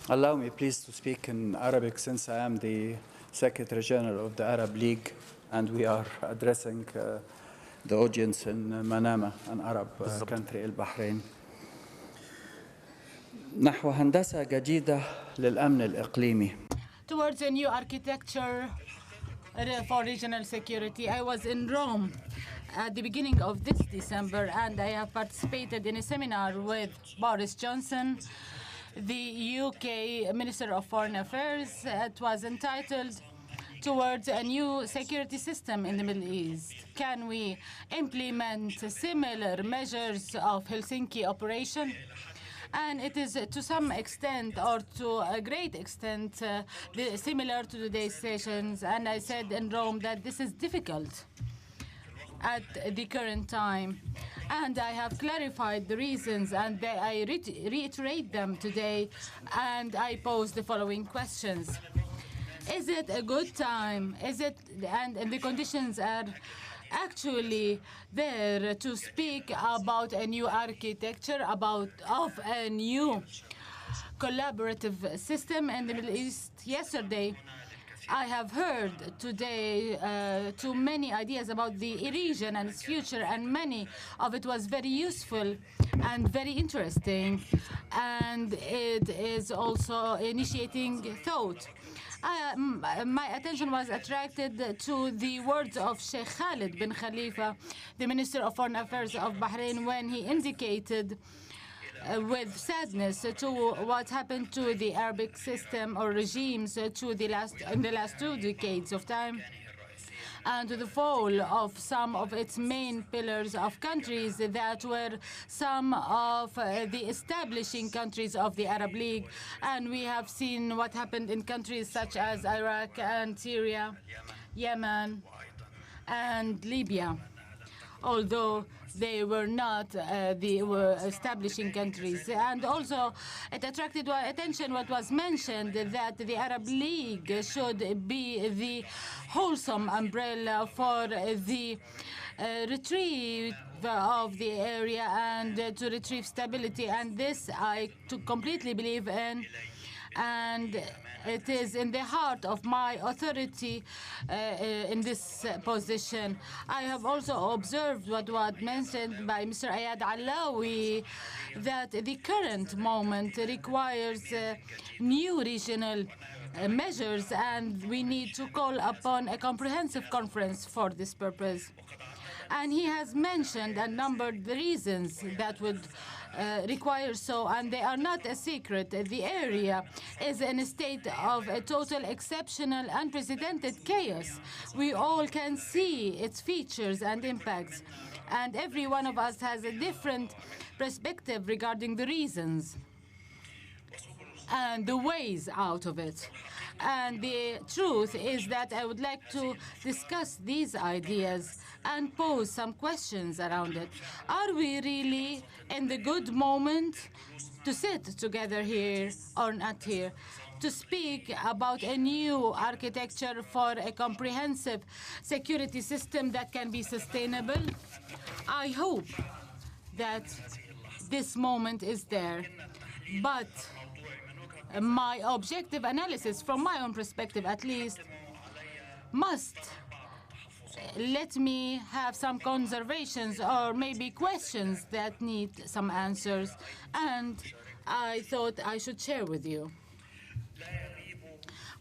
Allow me, please, to speak in Arabic since I am the Secretary General of the Arab League and we are addressing the audience in Manama, an Arab country, البحرين. نحو هندسة جديدة للأمن الإقليمي. Towards a new architecture for regional security. I was in Rome at the beginning of this December, and I have participated in a seminar with Boris Johnson, the UK Minister of Foreign Affairs. It was entitled Towards a New Security System in the Middle East. Can we implement similar measures of Helsinki operation? And it is to some extent, or to a great extent, similar to today's sessions. And I said in Rome that this is difficult at the current time. And I have clarified the reasons, and I reiterate them today. And I pose the following questions. Is it a good time? Is it, and the conditions are actually there to speak about a new architecture, of a new collaborative system in the Middle East? Yesterday, I have heard today too many ideas about the region and its future, and many of it was very useful and very interesting, and it is also initiating thought. My attention was attracted to the words of Sheikh Khalid bin Khalifa, the Minister of Foreign Affairs of Bahrain, when he indicated with sadness to what happened to the Arabic system or regimes in the last 2 decades of time, and to the fall of some of its main pillars of countries that were some of the establishing countries of the Arab League. And we have seen what happened in countries such as Iraq and Syria, Yemen, and Libya, although they were not the establishing countries. And also, it attracted our attention what was mentioned, that the Arab League should be the wholesome umbrella for the retrieve of the area and to retrieve stability. And this I completely believe in. And it is in the heart of my authority in this position. I have also observed what was mentioned by Mr. Ayad Alawi, that the current moment requires new regional measures, and we need to call upon a comprehensive conference for this purpose. And he has mentioned and numbered the reasons that would require so, and they are not a secret. The area is in a state of a total, exceptional, unprecedented chaos. We all can see its features and impacts, and every one of us has a different perspective regarding the reasons and the ways out of it. And the truth is that I would like to discuss these ideas and pose some questions around it. Are we really in the good moment to sit together here or not here, to speak about a new architecture for a comprehensive security system that can be sustainable? I hope that this moment is there. But my objective analysis, from my own perspective at least, must let me have some conservations or maybe questions that need some answers, and I thought I should share with you.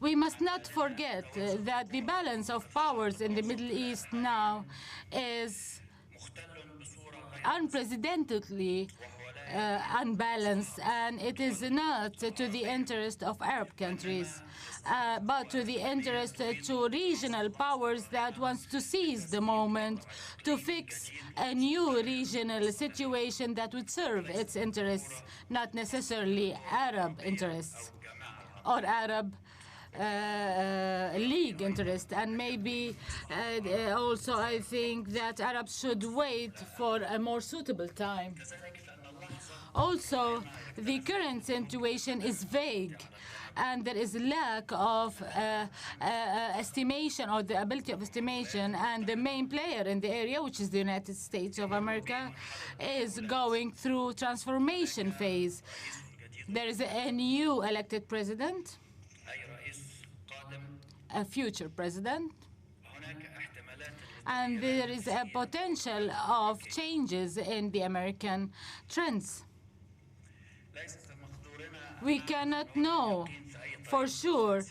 We must not forget that the balance of powers in the Middle East now is unprecedentedly unbalanced, and it is not to the interest of Arab countries, but to the interest to regional powers that wants to seize the moment to fix a new regional situation that would serve its interests, not necessarily Arab interests or Arab League interest. And maybe also I think that Arabs should wait for a more suitable time. Also, the current situation is vague, and there is lack of estimation or the ability of estimation, and the main player in the area, which is the United States of America, is going through transformation phase. There is a new elected president, a future president, and there is a potential of changes in the American trends. We cannot know for sure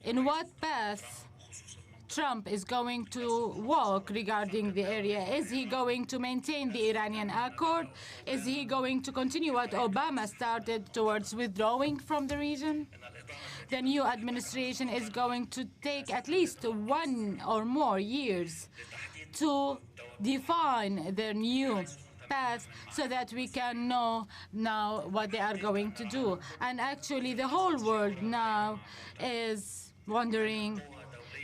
in what path Trump is going to walk regarding the area. Is he going to maintain the Iranian accord? Is he going to continue what Obama started towards withdrawing from the region? The new administration is going to take at least 1 or more years to define their new path so that we can know now what they are going to do. And actually, the whole world now is wondering.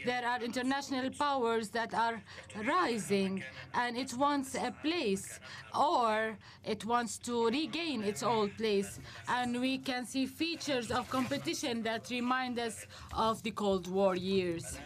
There are international powers that are rising, and it wants a place, or it wants to regain its old place. And we can see features of competition that remind us of the Cold War years.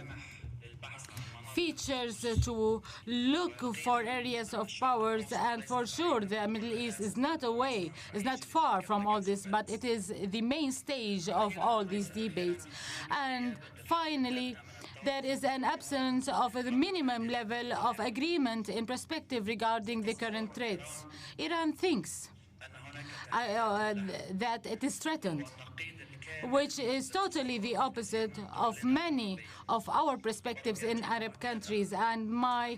Features to look for areas of powers, and for sure the Middle East is not away, is not far from all this, but it is the main stage of all these debates. And finally, there is an absence of a minimum level of agreement in perspective regarding the current threats. Iran thinks that it is threatened, which is totally the opposite of many of our perspectives in Arab countries, and my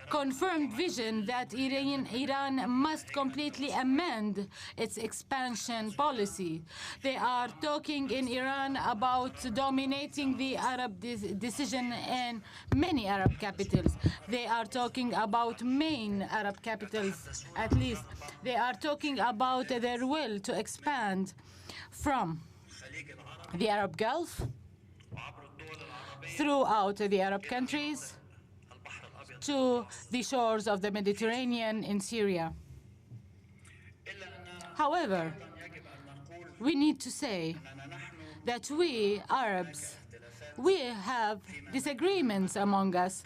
confirmed vision that Iran must completely amend its expansion policy. They are talking in Iran about dominating the Arab decision in many Arab capitals. They are talking about main Arab capitals, at least. They are talking about their will to expand from the Arab Gulf throughout the Arab countries to the shores of the Mediterranean in Syria. However, we need to say that we, Arabs, we have disagreements among us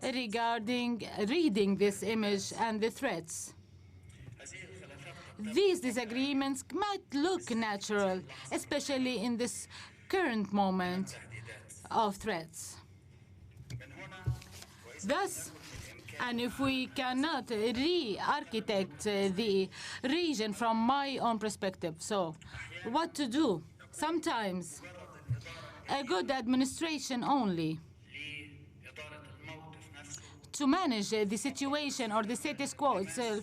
regarding reading this image and the threats. These disagreements might look natural, especially in this current moment of threats. Thus, and if we cannot re-architect the region from my own perspective, so what to do? Sometimes a good administration only to manage the situation or the status quo itself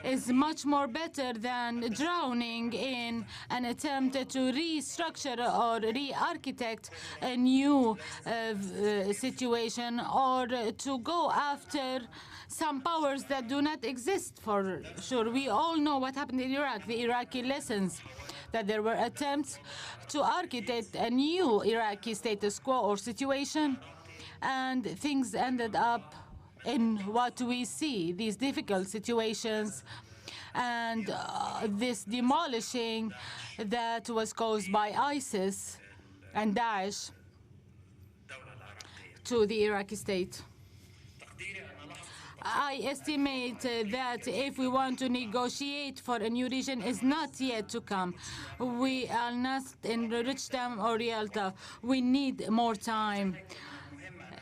is much more better than drowning in an attempt to restructure or re-architect a new situation, or to go after some powers that do not exist for sure. We all know what happened in Iraq, the Iraqi lessons, that there were attempts to architect a new Iraqi status quo or situation, and things ended up in what we see, these difficult situations, and this demolishing that was caused by ISIS and Daesh to the Iraqi state. I estimate that if we want to negotiate for a new region, is not yet to come. We are not in Rotterdam or Yalta. We need more time.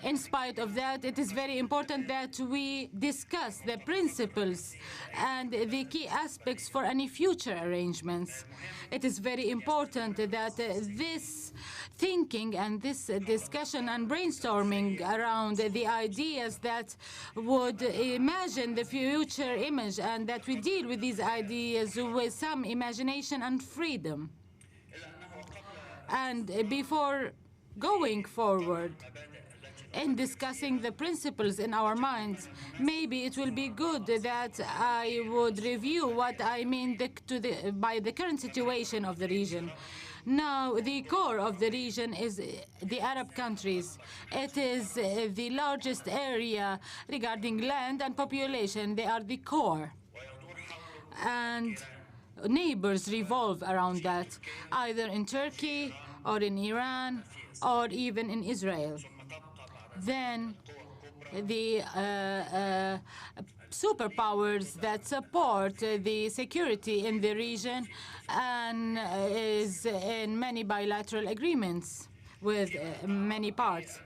In spite of that, it is very important that we discuss the principles and the key aspects for any future arrangements. It is very important that this thinking and this discussion and brainstorming around the ideas that would imagine the future image, and that we deal with these ideas with some imagination and freedom. And before going forward in discussing the principles in our minds, maybe it will be good that I would review what I mean by the current situation of the region. Now, the core of the region is the Arab countries. It is the largest area regarding land and population. They are the core. And neighbors revolve around that, either in Turkey or in Iran or even in Israel. Then the superpowers that support the security in the region and is in many bilateral agreements with many parts.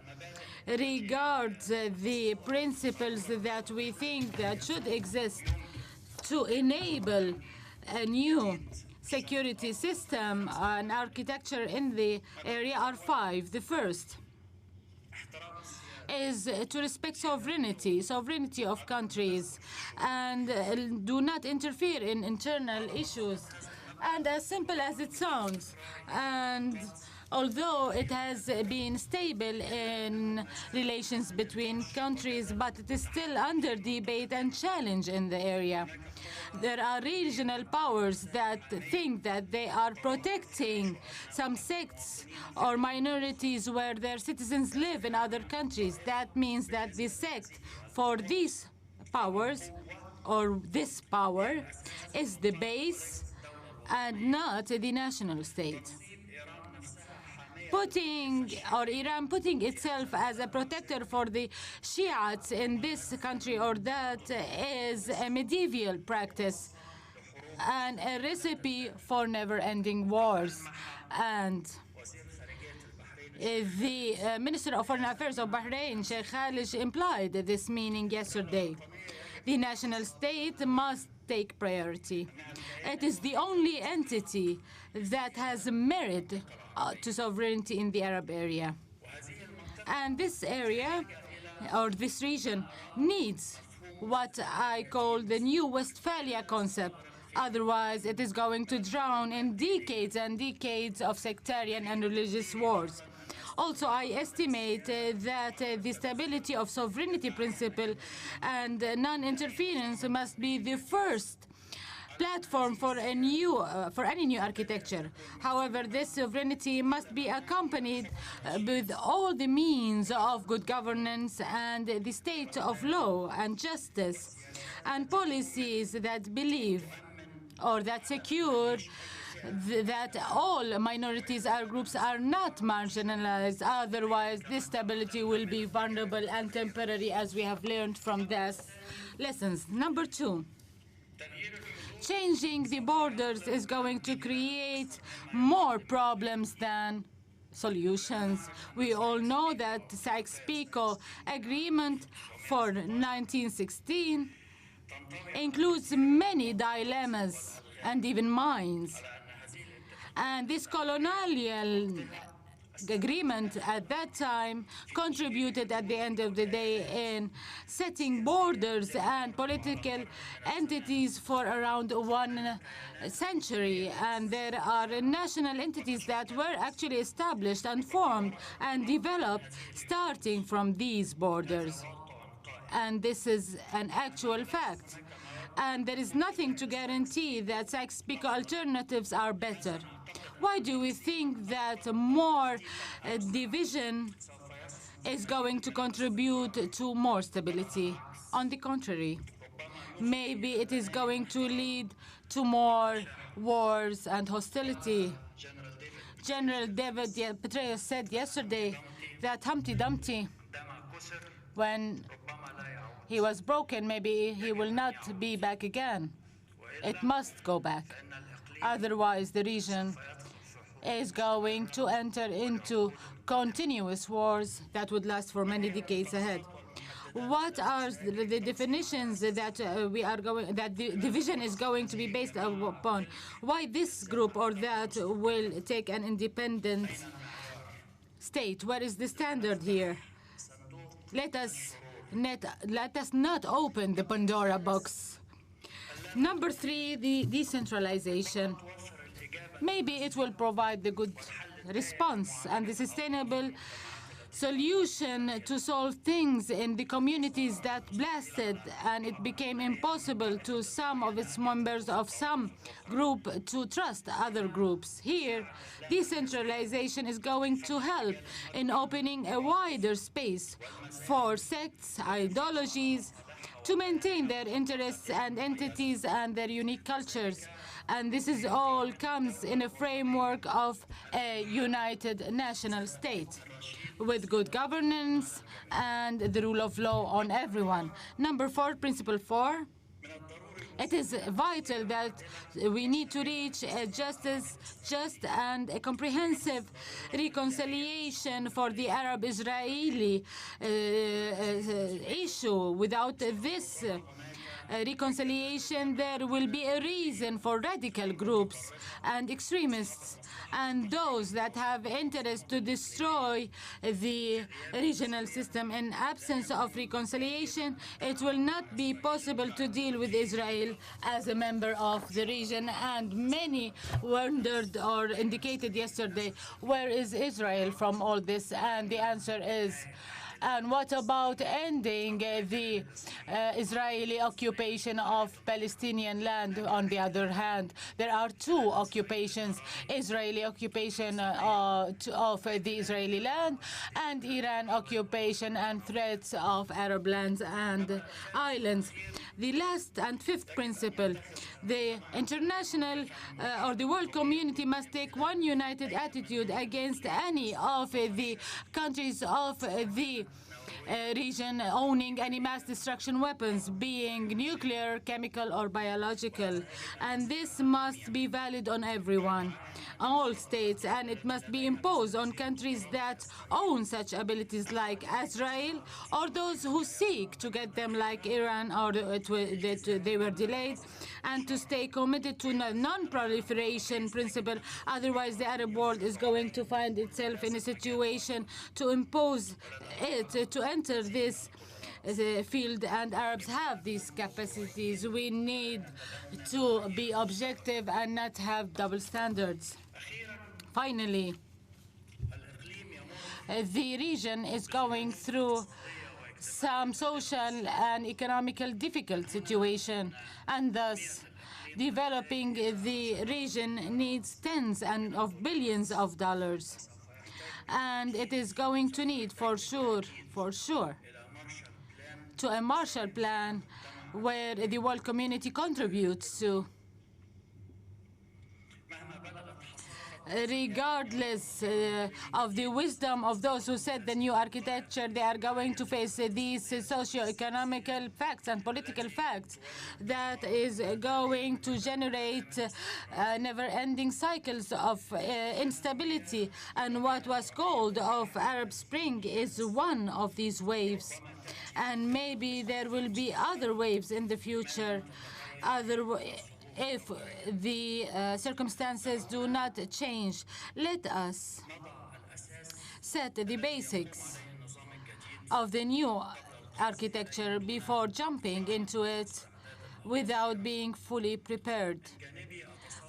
Regards the principles that we think that should exist to enable a new security system and architecture in the area are 5. The first is to respect sovereignty of countries, and do not interfere in internal issues. And as simple as it sounds, and although it has been stable in relations between countries, but it is still under debate and challenge in the area. There are regional powers that think that they are protecting some sects or minorities where their citizens live in other countries. That means that the sect for these powers, or this power, is the base and not the national state. Iran putting itself as a protector for the Shiites in this country or that is a medieval practice and a recipe for never-ending wars. And the Minister of Foreign Affairs of Bahrain, Sheikh Khalid, implied this meaning yesterday. The national state must take priority. It is the only entity that has merit to sovereignty in the Arab area. And this area, or this region, needs what I call the new Westphalia concept. Otherwise, it is going to drown in decades and decades of sectarian and religious wars. Also, I estimate that the stability of sovereignty principle and non-interference must be the first platform for any new architecture. However, this sovereignty must be accompanied with all the means of good governance and the state of law and justice, and policies that believe or that secure that all minorities or groups are not marginalized. Otherwise, this stability will be vulnerable and temporary, as we have learned from these lessons. Number 2. Changing the borders is going to create more problems than solutions. We all know that the Sykes-Picot Agreement for 1916 includes many dilemmas and even mines. And this colonial agreement at that time contributed at the end of the day in setting borders and political entities for around 1 century. And there are national entities that were actually established and formed and developed starting from these borders. And this is an actual fact. And there is nothing to guarantee that Sykes-Picot alternatives are better. Why do we think that more division is going to contribute to more stability? On the contrary, maybe it is going to lead to more wars and hostility. General David Petraeus said yesterday that Humpty Dumpty, when he was broken, maybe he will not be back again. It must go back. Otherwise, the region is going to enter into continuous wars that would last for many decades ahead. What are the definitions that the division is going to be based upon? Why this group or that will take an independent state? What is the standard here? Let us not open the Pandora box. Number 3, the decentralization. Maybe it will provide the good response and the sustainable solution to solve things in the communities that blasted, and it became impossible to some of its members of some group to trust other groups. Here, decentralization is going to help in opening a wider space for sects, ideologies, to maintain their interests and entities and their unique cultures. And this is all comes in a framework of a united national state with good governance and the rule of law on everyone. Number 4, principle 4. It is vital that we need to reach a just and a comprehensive reconciliation for the Arab-Israeli issue. Without this reconciliation, there will be a reason for radical groups and extremists and those that have interest to destroy the regional system. In absence of reconciliation, it will not be possible to deal with Israel as a member of the region. And many wondered or indicated yesterday, where is Israel from all this? And the answer is, and what about ending the Israeli occupation of Palestinian land? On the other hand, there are 2 occupations: Israeli occupation of the Israeli land and Iran occupation and threats of Arab lands and islands. The last and 5th principle, the international or the world community must take one united attitude against any of the countries of the region owning any mass destruction weapons, being nuclear, chemical, or biological. And this must be valid on everyone, all states, and it must be imposed on countries that own such abilities like Israel, or those who seek to get them like Iran, or that they were delayed, and to stay committed to non-proliferation principle. Otherwise, the Arab world is going to find itself in a situation to impose it, to enter this field, and Arabs have these capacities. We need to be objective and not have double standards. Finally, the region is going through some social and economical difficult situation, and thus developing the region needs tens of billions of dollars. And it is going to need, for sure, to a Marshall Plan where the world community contributes to. Regardless of the wisdom of those who said the new architecture, they are going to face these socio-economical facts and political facts that is going to generate never-ending cycles of instability. And what was called of Arab Spring is one of these waves. And maybe there will be other waves in the future, if the circumstances do not change. Let us set the basics of the new architecture before jumping into it without being fully prepared.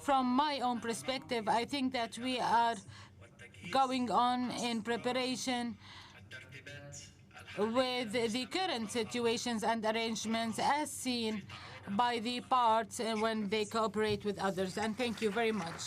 From my own perspective, I think that we are going on in preparation with the current situations and arrangements as seen by the parts when they cooperate with others. And thank you very much.